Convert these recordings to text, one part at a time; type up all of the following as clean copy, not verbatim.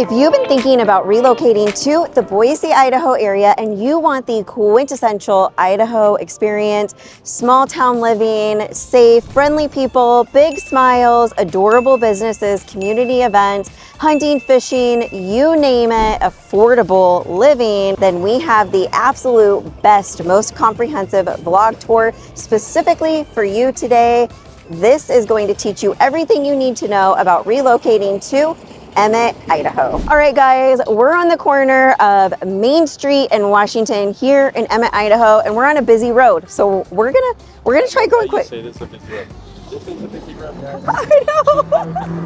If you've been thinking about relocating to the Boise, Idaho area and you want the quintessential Idaho experience, small town living, safe, friendly people, big smiles, adorable businesses, community events, hunting, fishing, you name it, affordable living, then we have the absolute best, most comprehensive vlog tour specifically for you today. This is going to teach you everything you need to know about relocating to Emmett, Idaho. All right, guys, we're on the corner of Main Street and Washington here in Emmett, Idaho, and we're on a busy road. So we're gonna try going quick. Say this is a busy road. This is a busy road. I know.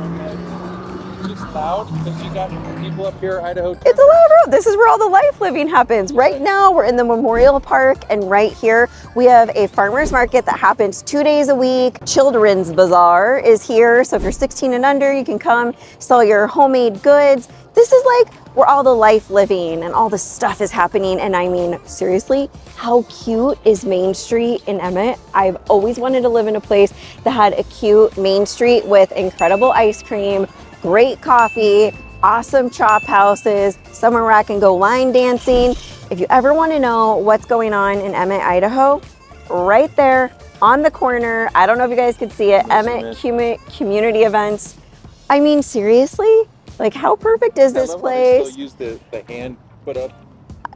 It's just loud because you got people up here, Idaho. It's a loud road. This is where all the life living happens. Right now, we're in the Memorial Park, and right here we have a farmer's market that happens 2 days a week. Children's Bazaar is here, so if you're 16 and under, you can come sell your homemade goods. This is like where all the life living and all the stuff is happening. And I mean, seriously, how cute is Main Street in Emmett? I've always wanted to live in a place that had a cute Main Street with incredible ice cream, great coffee, awesome chop houses, somewhere where I can go line dancing. If you ever want to know what's going on in Emmett, Idaho, right there on the corner, I don't know if you guys can see it, Emmett Community Events. I mean, seriously, like how perfect is this place? They still use the hand put up.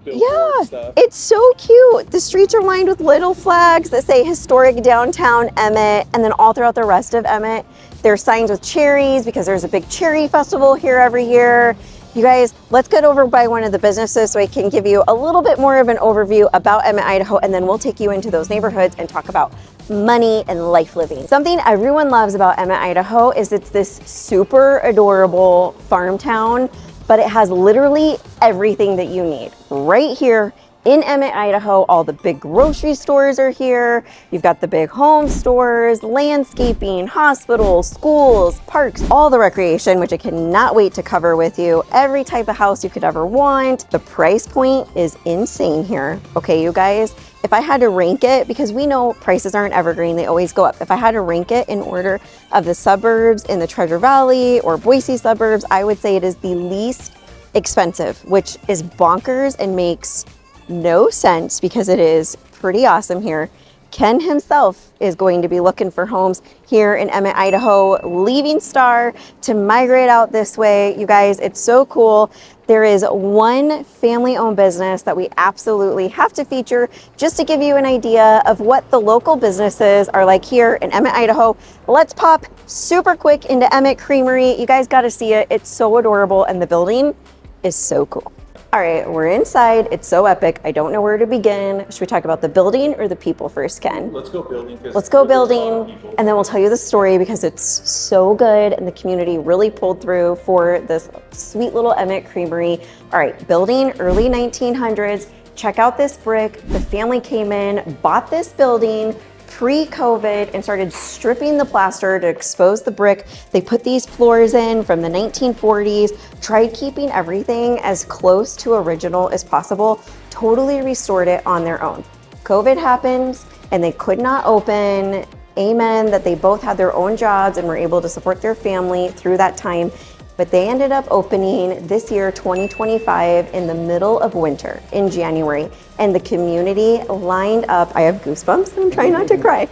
Yeah, stuff. It's so cute. The streets are lined with little flags that say historic downtown Emmett, and then all throughout the rest of Emmett, there's signs with cherries because there's a big cherry festival here every year. You guys, let's get over by one of the businesses so I can give you a little bit more of an overview about Emmett, Idaho, and then we'll take you into those neighborhoods and talk about money and life living. Something everyone loves about Emmett, Idaho is it's this super adorable farm town, but it has literally everything that you need right here in Emmett, Idaho. All the big grocery stores are here. You've got the big home stores, landscaping, hospitals, schools, parks, all the recreation, which I cannot wait to cover with you. Every type of house you could ever want. The price point is insane here. Okay, you guys, if I had to rank it, because we know prices aren't evergreen, they always go up. If I had to rank it in order of the suburbs in the Treasure Valley or Boise suburbs, I would say it is the least expensive, which is bonkers and makes no sense because it is pretty awesome here. Ken himself is going to be looking for homes here in Emmett, Idaho, leaving Star to migrate out this way. You guys, it's so cool. There is one family-owned business that we absolutely have to feature just to give you an idea of what the local businesses are like here in Emmett, Idaho. Let's pop super quick into Emmett Creamery. You guys got to see it. It's so adorable, and the building is so cool. All right, we're inside. It's so epic. I don't know where to begin. Should we talk about the building or the people first, Ken? Let's go building. Let's go building, and then we'll tell you the story because it's so good and the community really pulled through for this sweet little Emmett Creamery. All right, building, early 1900s. Check out this brick. The family came in, bought this building pre-COVID and started stripping the plaster to expose the brick. They put these floors in from the 1940s, tried keeping everything as close to original as possible, totally restored it on their own. COVID happens and they could not open. Amen that they both had their own jobs and were able to support their family through that time. But they ended up opening this year, 2025, in the middle of winter in January. And the community lined up, I have goosebumps, I'm trying not to cry,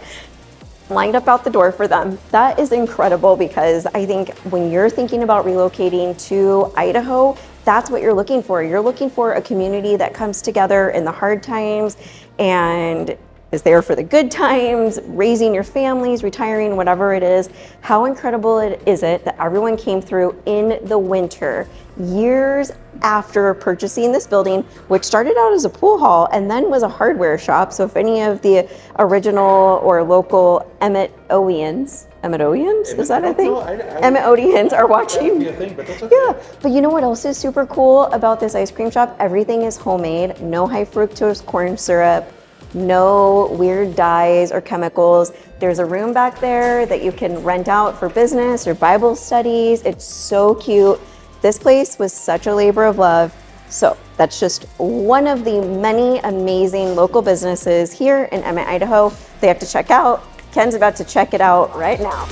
lined up out the door for them. That is incredible because I think when you're thinking about relocating to Idaho, that's what you're looking for. You're looking for a community that comes together in the hard times and is there for the good times, raising your families, retiring, whatever it is. How incredible is it that everyone came through in the winter, years after purchasing this building, which started out as a pool hall and then was a hardware shop. So if any of the original or local Emmett-oians, is that a thing? Emmett-oians are watching. Yeah, but you know what else is super cool about this ice cream shop? Everything is homemade, no high fructose corn syrup, no weird dyes or chemicals. There's a room back there that you can rent out for business or Bible studies. It's so cute. This place was such a labor of love. So that's just one of the many amazing local businesses here in Emmett, Idaho. They have to check out. Ken's about to check it out right now.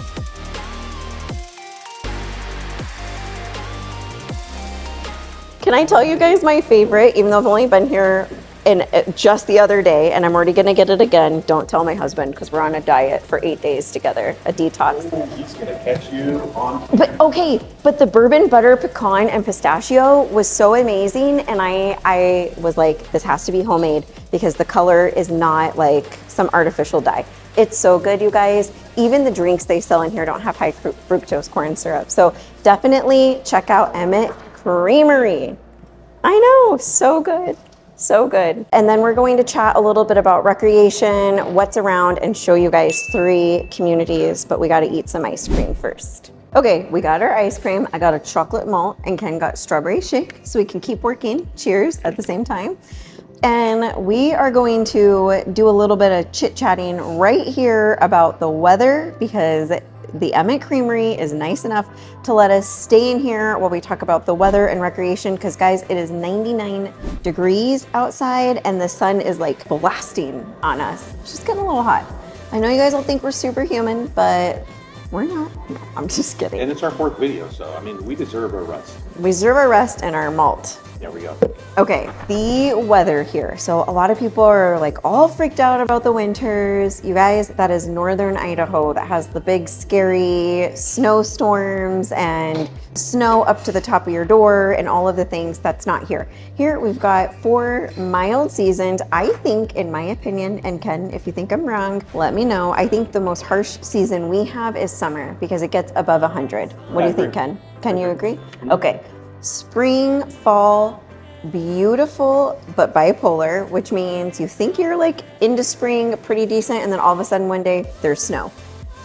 Can I tell you guys my favorite, even though I've only been here in just the other day and I'm already gonna get it again. Don't tell my husband because we're on a diet for 8 days together, a detox. He's gonna catch you on. But okay, but the bourbon butter pecan and pistachio was so amazing, and I was like, this has to be homemade because the color is not like some artificial dye. It's so good, you guys. Even the drinks they sell in here don't have high fructose corn syrup. So definitely check out Emmett Creamery. I know, so good. So good. And then we're going to chat a little bit about recreation, what's around, and show you guys 3 communities, but we got to eat some ice cream first. Okay, we got our ice cream. I got a chocolate malt and Ken got strawberry shake so we can keep working. Cheers at the same time. And we are going to do a little bit of chit-chatting right here about the weather because the Emmett Creamery is nice enough to let us stay in here while we talk about the weather and recreation because guys, it is 99 degrees outside and the sun is like blasting on us. It's just getting a little hot. I know you guys will think we're superhuman, but we're not. No, I'm just kidding. And it's our 4th video, so I mean, we deserve a rest. We deserve a rest and our malt. There we go. Okay, the weather here. So a lot of people are like all freaked out about the winters. You guys, that is northern Idaho that has the big scary snowstorms and snow up to the top of your door and all of the things. That's not here. Here we've got 4 mild seasons. I think, in my opinion, and Ken, if you think I'm wrong, let me know. I think the most harsh season we have is summer because it gets above 100. What do you think, Ken? Can you agree? Okay. Spring, fall, beautiful, but bipolar, which means you think you're like into spring pretty decent, and then all of a sudden one day there's snow.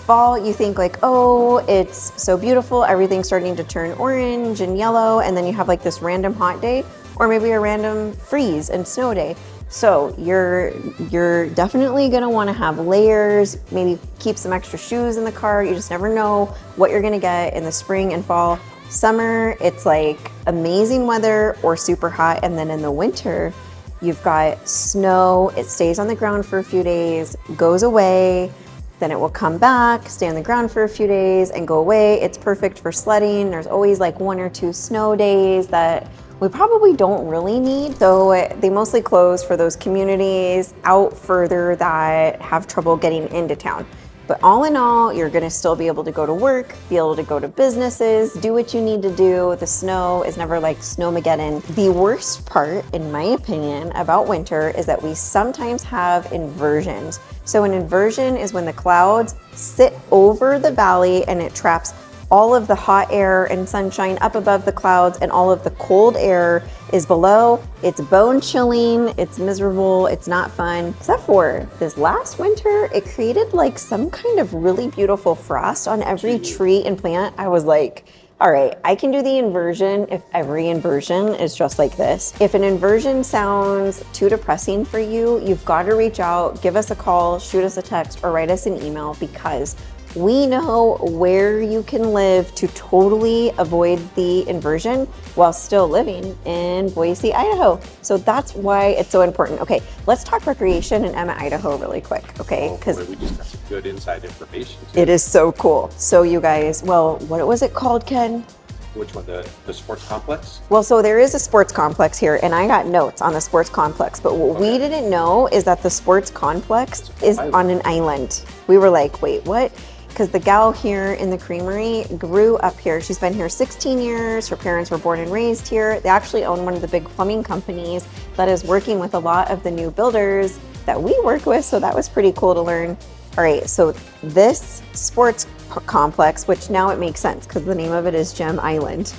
Fall, you think like, oh, it's so beautiful, everything's starting to turn orange and yellow, and then you have like this random hot day, or maybe a random freeze and snow day. So you're definitely gonna wanna have layers, maybe keep some extra shoes in the car. You just never know what you're gonna get in the spring and fall. Summer, it's like amazing weather or super hot. And then in the winter, you've got snow. It stays on the ground for a few days, goes away, then it will come back, stay on the ground for a few days and go away. It's perfect for sledding. There's always like 1 or 2 snow days that we probably don't really need. So they mostly close for those communities out further that have trouble getting into town. But all in all, you're gonna still be able to go to work, be able to go to businesses, do what you need to do. The snow is never like snowmageddon. The worst part, in my opinion, about winter is that we sometimes have inversions. So an inversion is when the clouds sit over the valley and it traps all of the hot air and sunshine up above the clouds and all of the cold air is below. It's bone chilling, it's miserable, it's not fun. Except for this last winter, it created like some kind of really beautiful frost on every tree and plant. I was like, all right, I can do the inversion if every inversion is just like this. If an inversion sounds too depressing for you, you've got to reach out, give us a call, shoot us a text, or write us an email because we know where you can live to totally avoid the inversion while still living in Boise, Idaho. So that's why it's so important. Okay, let's talk recreation in Emmett, Idaho really quick, okay? Because we just got some good inside information too. It is so cool. So you guys, well, what was it called, Ken? Which one, the sports complex? Well, so there is a sports complex here, and I got notes on the sports complex, but what we didn't know is that the sports complex is on an island. We were like, wait, what? Because the gal here in the creamery grew up here. She's been here 16 years. Her parents were born and raised here. They actually own one of the big plumbing companies that is working with a lot of the new builders that we work with. So that was pretty cool to learn. All right, so this sports complex, which now it makes sense because the name of it is Gem Island.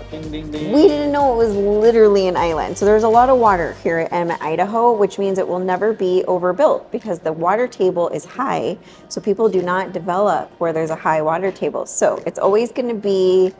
Ding, ding, ding. We didn't know it was literally an island. So there's a lot of water here at Emmett, Idaho, which means it will never be overbuilt because the water table is high. So people do not develop where there's a high water table. So it's always going to be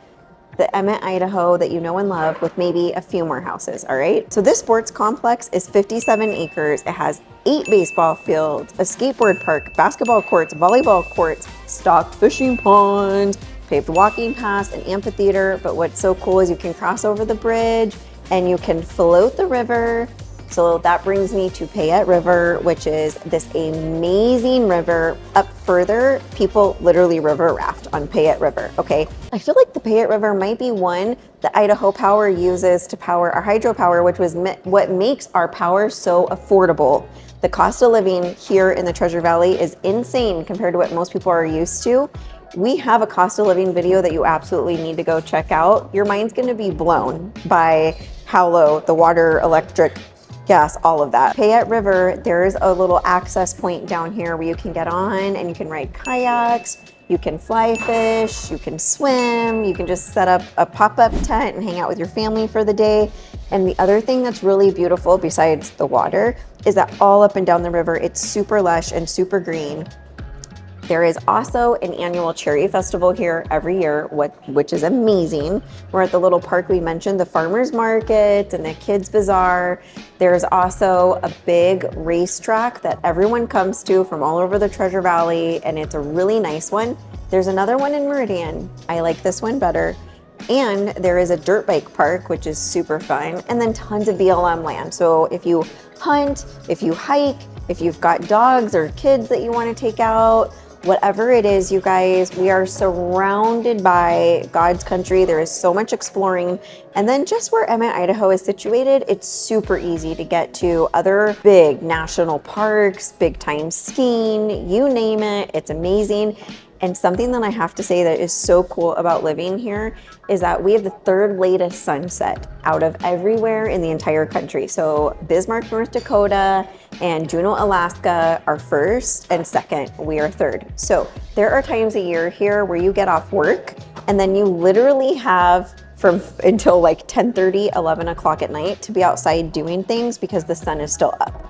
the Emmett, Idaho that you know and love with maybe a few more houses, all right? So this sports complex is 57 acres. It has 8 baseball fields, a skateboard park, basketball courts, volleyball courts, stocked fishing ponds, paved walking paths, an amphitheater. But what's so cool is you can cross over the bridge and you can float the river So that brings me to Payette River, which is this amazing river. Up further, people literally river raft on Payette River, okay? I feel like the Payette River might be one that Idaho Power uses to power our hydropower, which was what makes our power so affordable. The cost of living here in the Treasure Valley is insane compared to what most people are used to. We have a cost of living video that you absolutely need to go check out. Your mind's gonna be blown by how low the water, electric, gas, all of that. Payette River, there's a little access point down here where you can get on and you can ride kayaks, you can fly fish, you can swim, you can just set up a pop-up tent and hang out with your family for the day. And the other thing that's really beautiful besides the water is that all up and down the river, it's super lush and super green. There is also an annual cherry festival here every year, which is amazing. We're at the little park we mentioned, the farmers market and the kids bazaar. There's also a big racetrack that everyone comes to from all over the Treasure Valley, and it's a really nice one. There's another one in Meridian. I like this one better. And there is a dirt bike park, which is super fun, and then tons of BLM land. So if you hunt, if you hike, if you've got dogs or kids that you want to take out, whatever it is, you guys, we are surrounded by God's country. There is so much exploring. And then just where Emmett, Idaho is situated, it's super easy to get to other big national parks, big time skiing, you name it. It's amazing. And something that I have to say that is so cool about living here is that we have the third latest sunset out of everywhere in the entire country. So Bismarck, North Dakota and Juneau, Alaska are first, and second, we are third. So there are times a year here where you get off work and then you literally have from until like 10:30, 11 o'clock at night to be outside doing things because the sun is still up.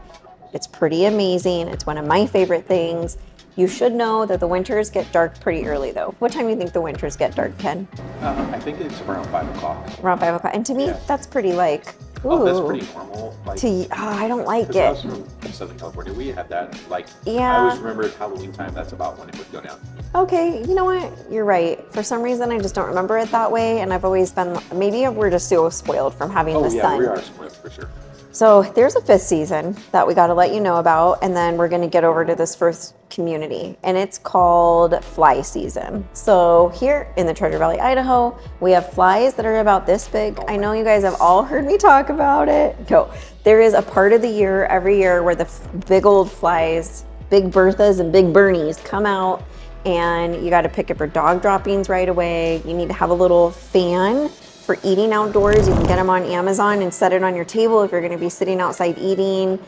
It's pretty amazing. It's one of my favorite things. You should know that the winters get dark pretty early though. What time do you think the winters get dark, Ken? I think it's around 5 o'clock. Around 5 o'clock. And to me, that's pretty like, ooh. Oh, that's pretty normal. Like, I don't like I it. was from Southern California. We had that. Like, Yeah. I always remember at Halloween time, that's about when it would go down. Okay, you know what? You're right. For some reason, I just don't remember it that way. And I've always been, maybe we're just so spoiled from having the sun. We are spoiled for sure. So there's a fifth season that we got to let you know about, and then we're going to get over to this first community, and it's called fly season. So here in the Treasure Valley, Idaho, we have flies that are about this big. I know you guys have all heard me talk about it. No, there is a part of the year every year where the big old flies, Big Berthas and Big Bernies come out, and you got to pick up your dog droppings right away. You need to have a little fan for eating outdoors. You can get them on Amazon and set it on your table if you're going to be sitting outside eating.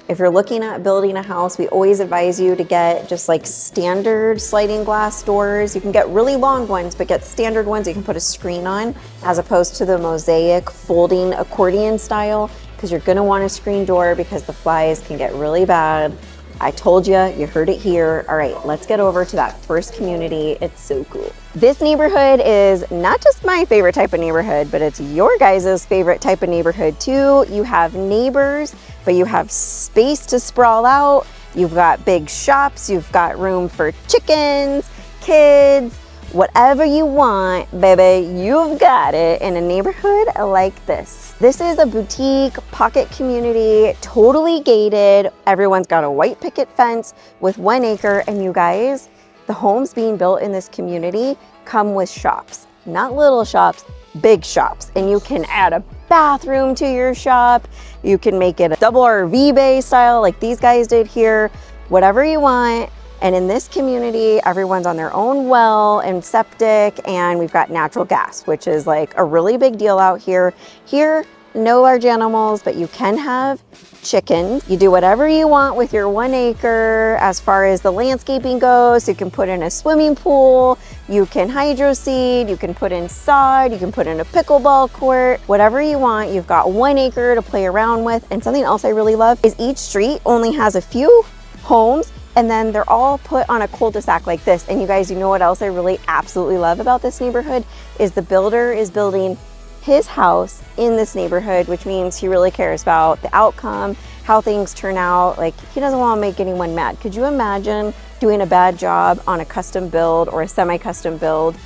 If you're looking at building a house, we always advise you to get just like standard sliding glass doors. You can get really long ones, but get standard ones you can put a screen on, as opposed to the mosaic folding accordion style, because you're going to want a screen door because the flies can get really bad. I told you, you heard it here. All right, let's get over to that first community. It's so cool. This neighborhood is not just my favorite type of neighborhood, but it's your guys' favorite type of neighborhood too. You have neighbors, but you have space to sprawl out. You've got big shops. You've got room for chickens, kids, whatever you want, baby, you've got it in a neighborhood like this. This is a boutique pocket community, totally gated. Everyone's got a white picket fence with 1 acre. And you guys, the homes being built in this community come with shops, not little shops, big shops. And you can add a bathroom to your shop. You can make it a double RV bay style like these guys did here, whatever you want. And in this community, everyone's on their own well and septic, and we've got natural gas, which is like a really big deal out here. Here, no large animals, but you can have chickens. You do whatever you want with your 1 acre as far as the landscaping goes. You can put in a swimming pool, you can hydro seed, you can put in sod, you can put in a pickleball court, whatever you want. You've got 1 acre to play around with. And something else I really love is each street only has a few homes, and then they're all put on a cul-de-sac like this. And you guys, you know what else I really absolutely love about this neighborhood is the builder is building his house in this neighborhood, which means he really cares about the outcome, how things turn out. Like, he doesn't want to make anyone mad. Could you imagine doing a bad job on a custom build or a semi-custom build,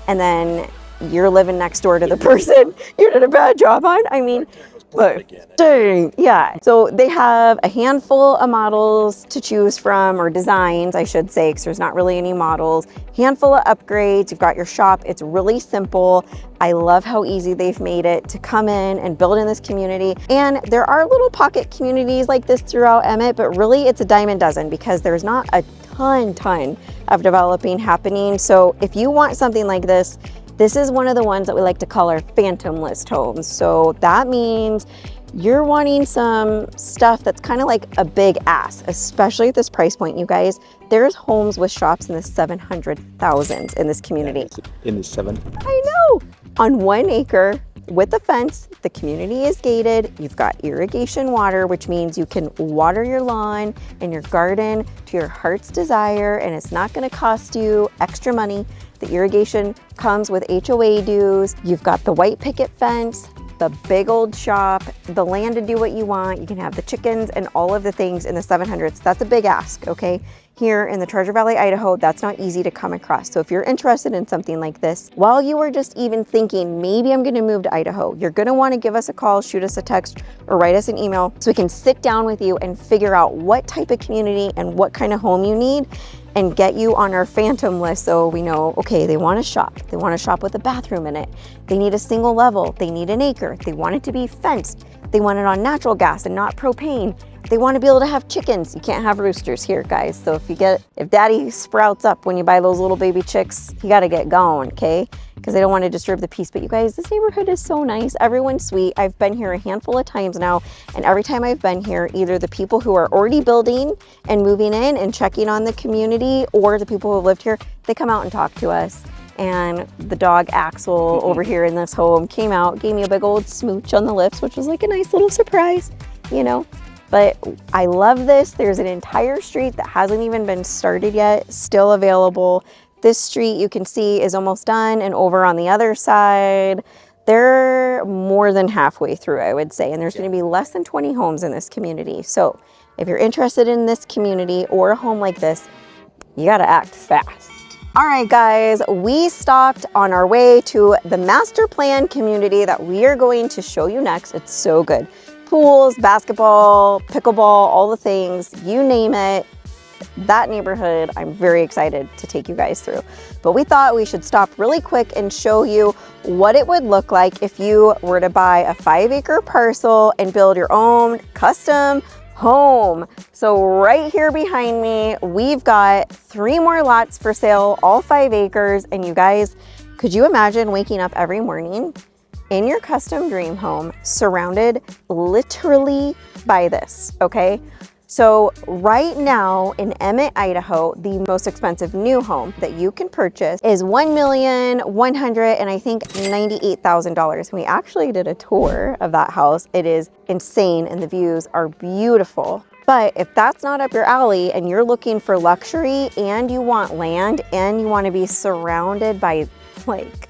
and then you're living next door to the person you did a bad job on? I mean, But again, dang, yeah. So they have a handful of models to choose from, or designs, I should say, because there's not really any models. Handful of upgrades. You've got your shop. It's really simple. I love how easy they've made it to come in and build in this community. And there are little pocket communities like this throughout Emmett, but really it's a dime a dozen because there's not a ton of developing happening. So if you want something like this is one of the ones that we like to call our phantom list homes. So that means you're wanting some stuff that's kind of like a big ask, especially at this price point, you guys. There's homes with shops in the 700,000s in this community. in the 7. I know. On 1 acre with a fence, the community is gated. You've got irrigation water, which means you can water your lawn and your garden to your heart's desire, and it's not going to cost you extra money. The irrigation comes with HOA dues. You've got the white picket fence, the big old shop, the land to do what you want. You can have the chickens and all of the things in the 700s. That's a big ask, okay? Here in the Treasure Valley, Idaho, that's not easy to come across. So if you're interested in something like this, while you are just even thinking, maybe I'm gonna move to Idaho, you're gonna wanna give us a call, shoot us a text, or write us an email so we can sit down with you and figure out what type of community and what kind of home you need and get you on our phantom list so we know, okay, they want a shop. They want a shop with a bathroom in it. They need a single level. They need an acre. They want it to be fenced. They want it on natural gas and not propane. They want to be able to have chickens. You can't have roosters here, guys. So if daddy sprouts up when you buy those little baby chicks, you got to get going, okay? Because they don't want to disturb the peace. But you guys, this neighborhood is so nice. Everyone's sweet. I've been here a handful of times now, and every time I've been here, either the people who are already building and moving in and checking on the community, or the people who have lived here, they come out and talk to us. And the dog Axel over here in this home came out, gave me a big old smooch on the lips, which was like a nice little surprise, you know? But I love this. There's an entire street that hasn't even been started yet, still available. This street you can see is almost done, and over on the other side, they're more than halfway through, I would say. And there's going to be less than 20 homes in this community. So if you're interested in this community or a home like this, you got to act fast. All right, guys, we stopped on our way to the master plan community that we are going to show you next. It's so good. Pools, basketball, pickleball, all the things, you name it. That neighborhood, I'm very excited to take you guys through. But we thought we should stop really quick and show you what it would look like if you were to buy a 5-acre parcel and build your own custom home. So right here behind me, we've got 3 more lots for sale, all 5 acres. And you guys, could you imagine waking up every morning in your custom dream home, surrounded literally by this, okay? So right now in Emmett, Idaho, the most expensive new home that you can purchase is $1,198,000. And we actually did a tour of that house. It is insane and the views are beautiful. But if that's not up your alley and you're looking for luxury and you want land and you want to be surrounded by like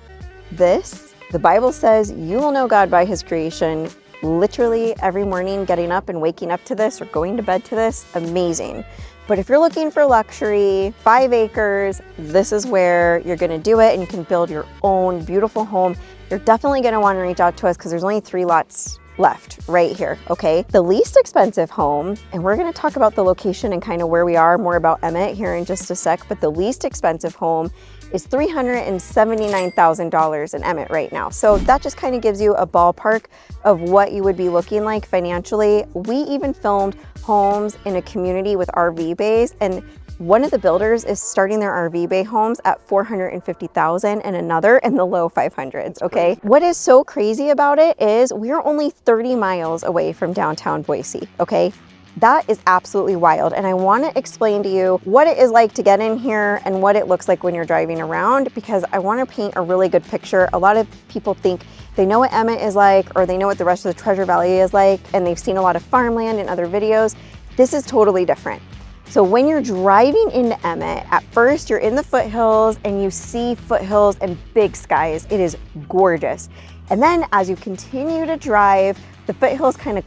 this, the Bible says you will know God by his creation. Literally every morning getting up and waking up to this or going to bed to this, amazing. But if you're looking for luxury, 5 acres, this is where you're gonna do it and you can build your own beautiful home. You're definitely gonna wanna reach out to us because there's only 3 lots left right here, okay? The least expensive home, and we're gonna talk about the location and kind of where we are, more about Emmett here in just a sec, but the least expensive home is $379,000 in Emmett right now. So that just kind of gives you a ballpark of what you would be looking like financially. We even filmed homes in a community with RV bays, and one of the builders is starting their RV bay homes at $450,000 and another in the low 500s, okay? What is so crazy about it is we're only 30 miles away from downtown Boise, okay? That is absolutely wild. And I want to explain to you what it is like to get in here and what it looks like when you're driving around, because I want to paint a really good picture. A lot of people think they know what Emmett is like, or they know what the rest of the Treasure Valley is like, and they've seen a lot of farmland in other videos. This is totally different. So when you're driving into Emmett, at first you're in the foothills and you see foothills and big skies. It is gorgeous. And then as you continue to drive, the foothills kind of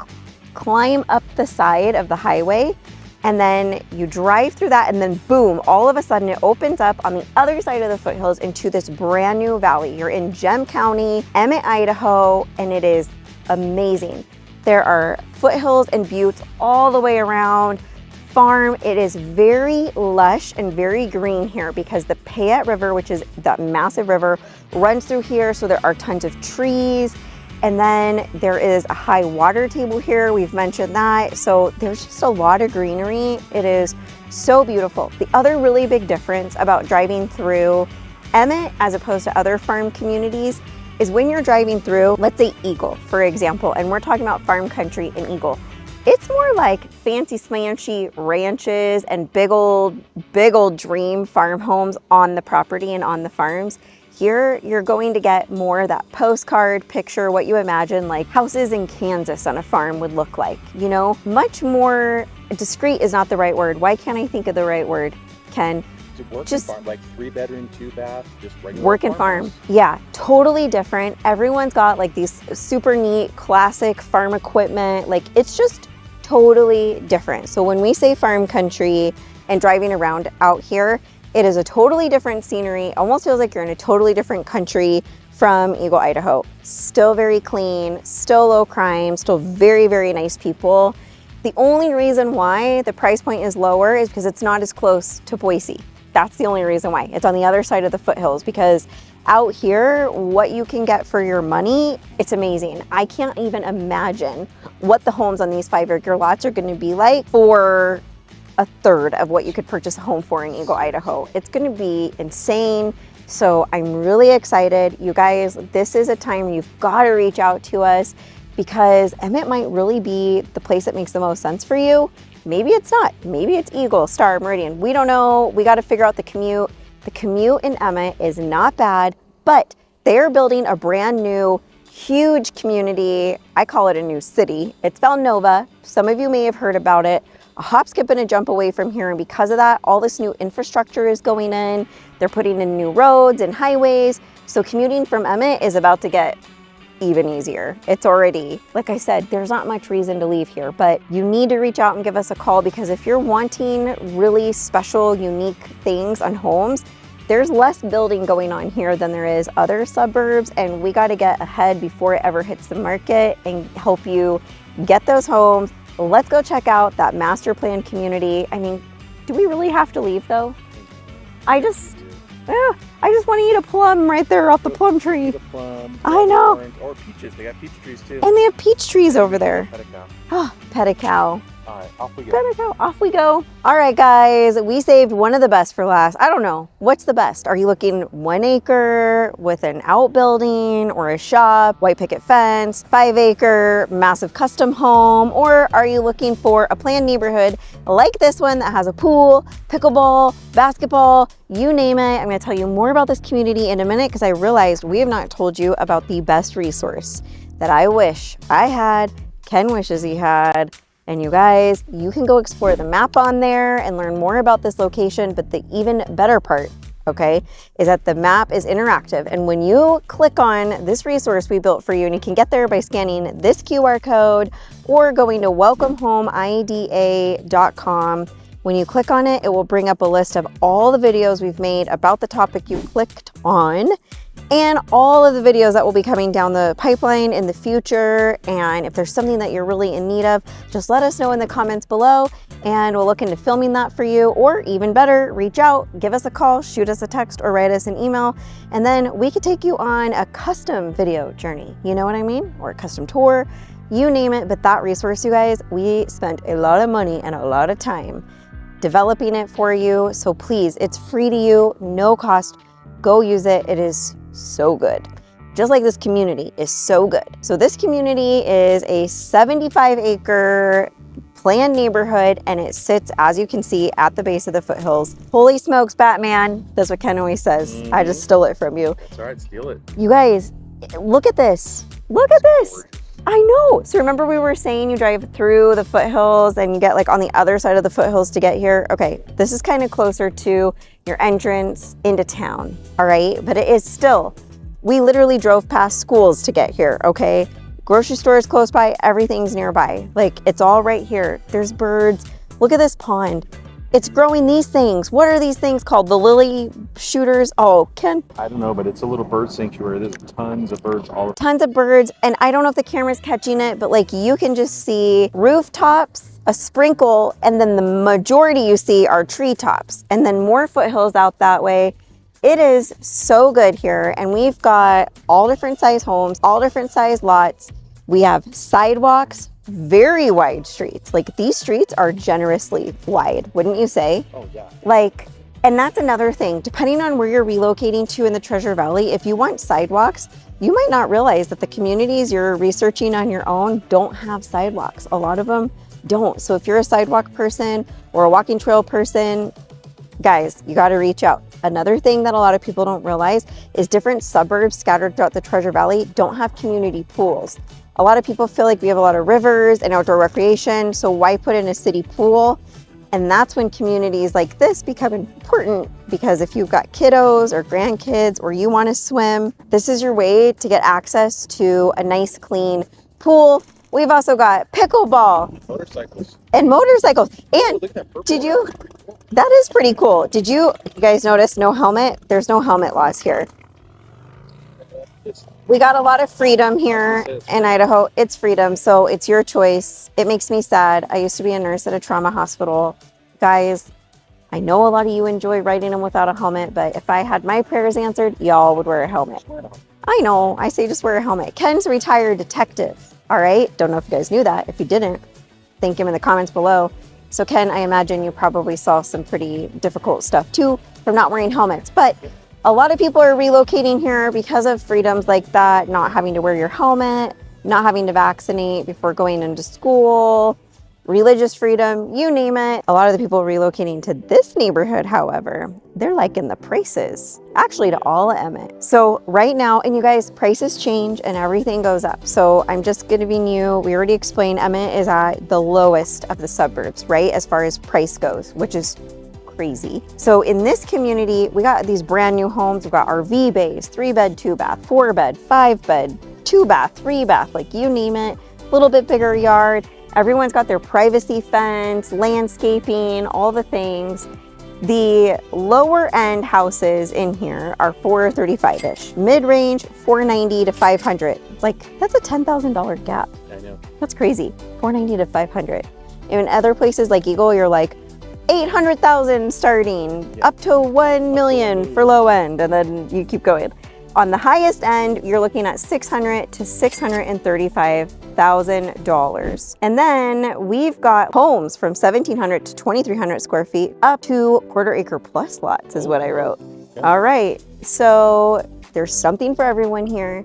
climb up the side of the highway, and then you drive through that, and then boom, all of a sudden it opens up on the other side of the foothills into this brand new valley. You're in Gem County, Emmett, Idaho, and it is amazing. There are foothills and buttes all the way around. Farm, it is very lush and very green here because the Payette River, which is that massive river, runs through here. So there are tons of trees. And then there is a high water table here. We've mentioned that. So there's just a lot of greenery. It is so beautiful. The other really big difference about driving through Emmett as opposed to other farm communities is when you're driving through, let's say Eagle, for example, and we're talking about farm country in Eagle. It's more like fancy smanchy ranches and big old dream farm homes on the property and on the farms. Here, you're going to get more of that postcard picture, what you imagine like houses in Kansas on a farm would look like, you know? Much more discreet is not the right word. Why can't I think of the right word, Ken? Just farm, like 3-bedroom, 2-bath, just regular working farm. Yeah, totally different. Everyone's got like these super neat classic farm equipment. Like it's just totally different. So when we say farm country and driving around out here, it is a totally different scenery. Almost feels like you're in a totally different country from Eagle, Idaho. Still very clean, still low crime, still very, very nice people. The only reason why the price point is lower is because it's not as close to Boise. That's the only reason why. It's on the other side of the foothills because out here, what you can get for your money, it's amazing. I can't even imagine what the homes on these 5-acre lots are gonna be like for a third of what you could purchase a home for in Eagle, Idaho. It's gonna be insane. So I'm really excited. You guys, this is a time you've gotta reach out to us because Emmett might really be the place that makes the most sense for you. Maybe it's not. Maybe it's Eagle, Star, Meridian. We don't know. We got to figure out the commute. The commute in Emmett is not bad, but they're building a brand new, huge community. I call it a new city. It's Valnova. Some of you may have heard about it. A hop, skip, and a jump away from here. And because of that, all this new infrastructure is going in. They're putting in new roads and highways. So commuting from Emmett is about to get even easier. It's already, like I said, there's not much reason to leave here, but you need to reach out and give us a call because if you're wanting really special, unique things on homes, there's less building going on here than there is other suburbs, and we got to get ahead before it ever hits the market and help you get those homes. Let's go check out that master plan community. I mean, do we really have to leave though? I just want to eat a plum right there off the plum tree. Plum, I know. Orange, or peaches. They got peach trees too. And they have peach trees over there. Pet a cow. Oh, pet a cow. All right, off we go. Pet a cow. Off we go. All right, guys, we saved one of the best for last. I don't know. What's the best? Are you looking 1 acre with an outbuilding or a shop, white picket fence, 5-acre, massive custom home, or are you looking for a planned neighborhood like this one that has a pool, pickleball, basketball, you name it? I'm going to tell you more about this community in a minute because I realized we have not told you about the best resource that I wish I had, Ken wishes he had. And you guys, you can go explore the map on there and learn more about this location. But the even better part, okay, is that the map is interactive. And when you click on this resource we built for you, and you can get there by scanning this QR code or going to welcomehomeida.com. When you click on it, it will bring up a list of all the videos we've made about the topic you clicked on and all of the videos that will be coming down the pipeline in the future. And if there's something that you're really in need of, just let us know in the comments below and we'll look into filming that for you. Or even better, reach out, give us a call, shoot us a text, or write us an email, and then we could take you on a custom video journey. You know what I mean? Or a custom tour, you name it. But that resource, you guys, we spent a lot of money and a lot of time developing it for you. So please, it's free to you, no cost. Go use it. It is so good. Just like this community is so good. So this community is a 75-acre planned neighborhood, and it sits, as you can see, at the base of the foothills. Holy smokes, Batman. That's what Ken always says. I just stole it from you. That's all right, steal it. You guys, look at this. Look at this. I know. So remember we were saying you drive through the foothills and you get like on the other side of the foothills to get here? Okay, this is kind of closer to your entrance into town, all right? But it is still, we literally drove past schools to get here, okay? Grocery store is close by, everything's nearby. Like, it's all right here. There's birds. Look at this pond. It's growing these things. What are these things called? The lily shooters? Oh, Ken. I don't know, but it's a little bird sanctuary. There's tons of birds all. Tons of birds. And I don't know if the camera's catching it, but like you can just see rooftops, a sprinkle, and then the majority you see are treetops, and then more foothills out that way. It is so good here. And we've got all different size homes, all different size lots. We have sidewalks, very wide streets. Like these streets are generously wide, wouldn't you say? Oh yeah. Like, and that's another thing, depending on where you're relocating to in the Treasure Valley, if you want sidewalks, you might not realize that the communities you're researching on your own don't have sidewalks. A lot of them don't. So if you're a sidewalk person or a walking trail person, guys, you got to reach out. Another thing that a lot of people don't realize is different suburbs scattered throughout the Treasure Valley don't have community pools. A lot of people feel like we have a lot of rivers and outdoor recreation, so why put in a city pool? And that's when communities like this become important, because if you've got kiddos or grandkids or you want to swim, this is your way to get access to a nice clean pool. We've also got pickleball. Motorcycles. And motorcycles. And Look at that purple did one. you, that is pretty cool. Did you guys notice no helmet? There's no helmet laws here. It's We got a lot of freedom here in Idaho. It's freedom, so it's your choice. It makes me sad. I used to be a nurse at a trauma hospital. Guys, I know a lot of you enjoy riding them without a helmet, but if I had my prayers answered, y'all would wear a helmet. I know, I say just wear a helmet. Ken's a retired detective, all right? Don't know if you guys knew that. If you didn't, thank him in the comments below. So Ken, I imagine you probably saw some pretty difficult stuff too from not wearing helmets, but a lot of people are relocating here because of freedoms like that, not having to wear your helmet, not having to vaccinate before going into school, religious freedom, you name it. A lot of the people relocating to this neighborhood, however, they're liking the prices, actually to all of Emmett. So right now, and you guys, prices change and everything goes up. So I'm just giving you, we already explained Emmett is at the lowest of the suburbs, right? As far as price goes, which is crazy. So in this community, we got these brand new homes. We've got RV bays, 3-bed, 2-bath, 4-bed, 5-bed, 2-bath, 3-bath, like you name it, a little bit bigger yard. Everyone's got their privacy fence, landscaping, all the things. The lower end houses in here are $435-ish, mid-range $490 to $500. Like that's a $10,000 gap. I know. That's crazy. $490 to $500. In other places like Eagle, you're like, 800,000 starting, up to 1 million for low end, and then you keep going. On the highest end, you're looking at $600,000 to $635,000. And then we've got homes from 1,700 to 2,300 square feet up to quarter-acre plus lots is what I wrote. All right, so there's something for everyone here.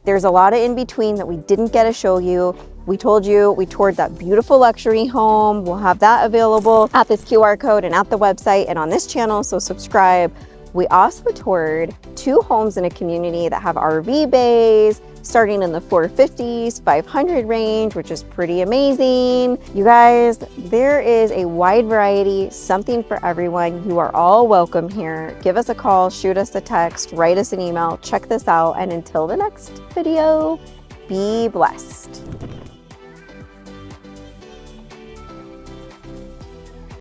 There's a lot of in between that we didn't get to show you. We told you we toured that beautiful luxury home. We'll have that available at this QR code and at the website and on this channel, so subscribe. We also toured 2 homes in a community that have RV bays starting in the 450s, 500 range, which is pretty amazing. You guys, there is a wide variety, something for everyone. You are all welcome here. Give us a call, shoot us a text, write us an email, check this out, and until the next video, be blessed.